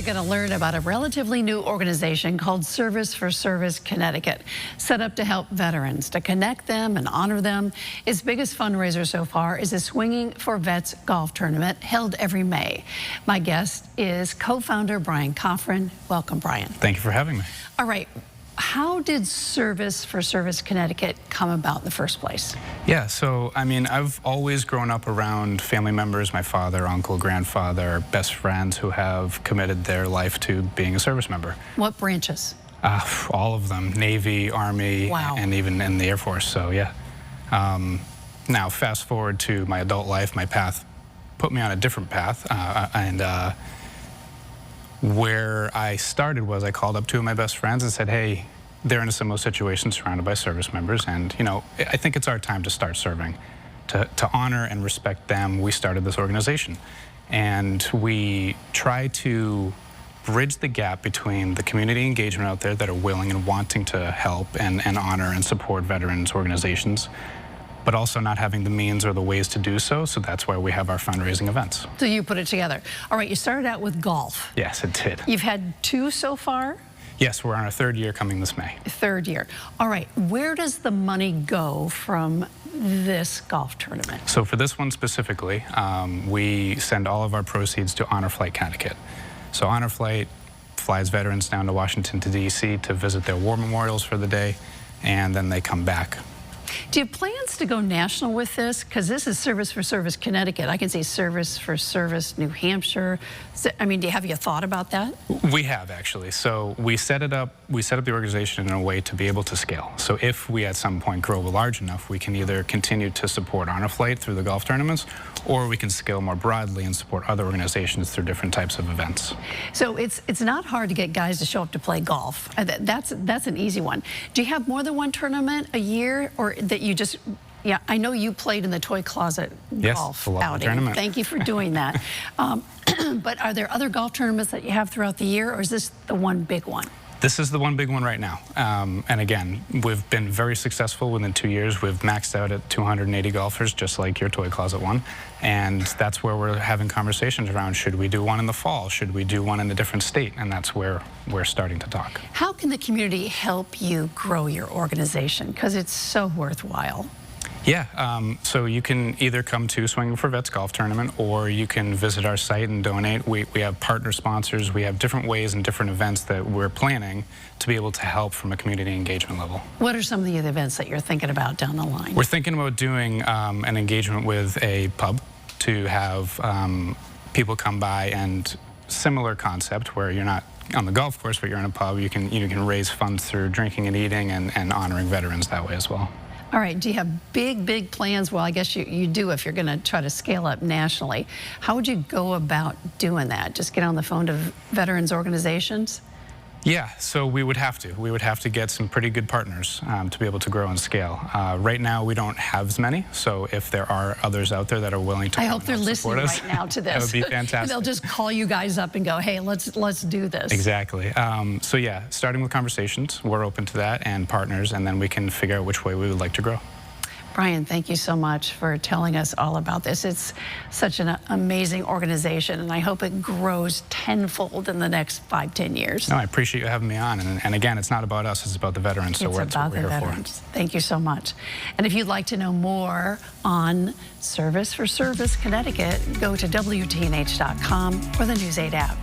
going to learn about a relatively new organization called Service for Service Connecticut, set up to help veterans, to connect them and honor them. Its biggest fundraiser so far is a Swinging for Vets golf tournament held every May. My guest is co-founder Brian Coffrin. Welcome, Brian. Thank you for having me. All right. How did Service for Service Connecticut come about in the first place? Yeah, so, I mean, I've always grown up around family members, my father, uncle, grandfather, best friends who have committed their life to being a service member. What branches? All of them, Navy, Army, wow. And even in the Air Force, so yeah. Now, fast forward to my adult life, my path put me on a different path, where I started was I called up two of my best friends and said, hey, they're in a similar situation surrounded by service members, and you know, I think it's our time to start serving. To honor and respect them, we started this organization. And we try to bridge the gap between the community engagement out there that are willing and wanting to help and honor and support veterans organizations, but also not having the means or the ways to do so. So that's why we have our fundraising events. So you put it together. All right, you started out with golf. Yes, it did. You've had two so far? Yes, we're on our third year coming this May. Third year. All right, where does the money go from this golf tournament? So for this one specifically, we send all of our proceeds to Honor Flight Connecticut. So Honor Flight flies veterans down to Washington to DC to visit their war memorials for the day, and then they come back. Do you have plans to go national with this? Because this is Service for Service Connecticut. I can see Service for Service New Hampshire. I mean, have you thought about that? We have, actually. So we set the organization in a way to be able to scale. So if we at some point grow large enough, we can either continue to support Honor Flight through the golf tournaments, or we can scale more broadly and support other organizations through different types of events. So it's not hard to get guys to show up to play golf. That's an easy one. Do you have more than one tournament a year, or that you just... Yeah, I know you played in the Toy Closet golf outing. Tournament. Thank you for doing that. But are there other golf tournaments that you have throughout the year, or is this the one big one? This is the one big one right now. And again, we've been very successful within 2 years. We've maxed out at 280 golfers, just like your Toy Closet one. And that's where we're having conversations around, should we do one in the fall? Should we do one in a different state? And that's where we're starting to talk. How can the community help you grow your organization? Because it's so worthwhile. Yeah, so you can either come to Swinging for Vets golf tournament, or you can visit our site and donate. We have partner sponsors. We have different ways and different events that we're planning to be able to help from a community engagement level. What are some of the other events that you're thinking about down the line? We're thinking about doing an engagement with a pub to have people come by, and similar concept where you're not on the golf course, but you're in a pub. You can raise funds through drinking and eating and honoring veterans that way as well. All right, do you have big plans? Well, I guess you do if you're going to try to scale up nationally. How would you go about doing that? Just get on the phone to veterans organizations? Yeah, so we would have to. We would have to get some pretty good partners to be able to grow and scale. Right now, we don't have as many, so if there are others out there that are willing to I hope they're listening right now to this. That would be fantastic. They'll just call you guys up and go, hey, let's do this. Exactly. So yeah, starting with conversations, we're open to that, and partners, and then we can figure out which way we would like to grow. Brian, thank you so much for telling us all about this. It's such an amazing organization, and I hope it grows tenfold in the next 5-10 years. No, I appreciate you having me on. And again, it's not about us, it's about the veterans. So it's about the veterans. Thank you so much. And if you'd like to know more on Service for Service Connecticut, go to WTNH.com or the News 8 app.